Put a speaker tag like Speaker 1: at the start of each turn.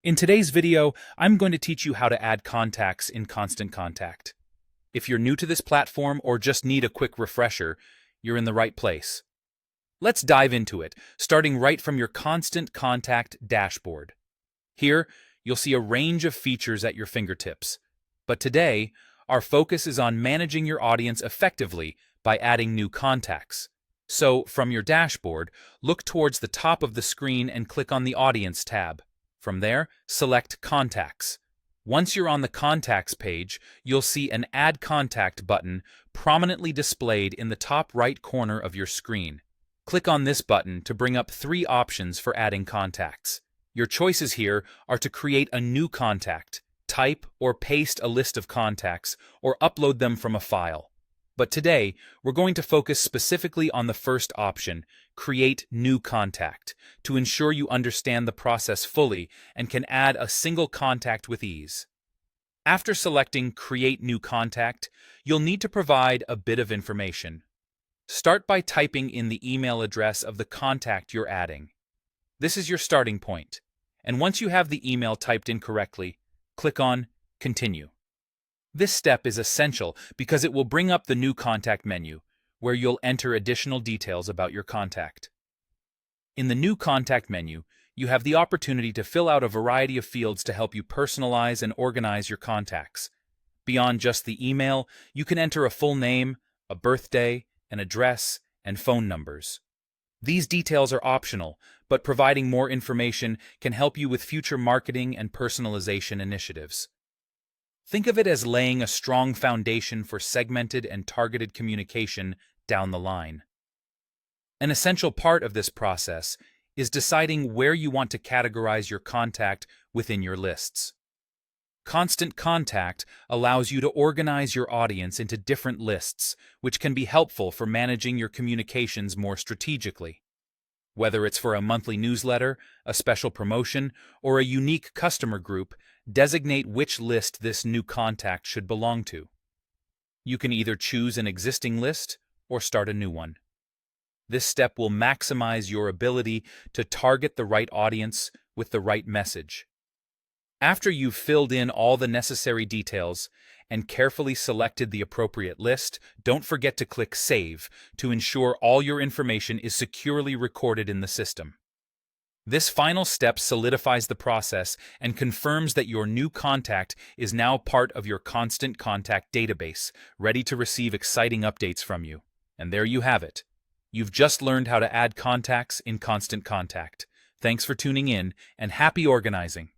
Speaker 1: In today's video, I'm going to teach you how to add contacts in Constant Contact. If you're new to this platform or just need a quick refresher, you're in the right place. Let's dive into it, starting right from your Constant Contact dashboard. Here, you'll see a range of features at your fingertips. But today, our focus is on managing your audience effectively by adding new contacts. So, from your dashboard, look towards the top of the screen and click on the Audience tab. From there, select Contacts. Once you're on the Contacts page, you'll see an Add Contact button prominently displayed in the top right corner of your screen. Click on this button to bring up three options for adding contacts. Your choices here are to create a new contact, type or paste a list of contacts, or upload them from a file. But today, we're going to focus specifically on the first option, Create New Contact, to ensure you understand the process fully and can add a single contact with ease. After selecting Create New Contact, you'll need to provide a bit of information. Start by typing in the email address of the contact you're adding. This is your starting point, and once you have the email typed in correctly, click on Continue. This step is essential because it will bring up the new contact menu, where you'll enter additional details about your contact. In the new contact menu, you have the opportunity to fill out a variety of fields to help you personalize and organize your contacts. Beyond just the email, you can enter a full name, a birthday, an address, and phone numbers. These details are optional, but providing more information can help you with future marketing and personalization initiatives. Think of it as laying a strong foundation for segmented and targeted communication down the line. An essential part of this process is deciding where you want to categorize your contact within your lists. Constant Contact allows you to organize your audience into different lists, which can be helpful for managing your communications more strategically. Whether it's for a monthly newsletter, a special promotion, or a unique customer group, designate which list this new contact should belong to. You can either choose an existing list or start a new one. This step will maximize your ability to target the right audience with the right message. After you've filled in all the necessary details and carefully selected the appropriate list, don't forget to click Save to ensure all your information is securely recorded in the system. This final step solidifies the process and confirms that your new contact is now part of your Constant Contact database, ready to receive exciting updates from you. And there you have it. You've just learned how to add contacts in Constant Contact. Thanks for tuning in, and happy organizing!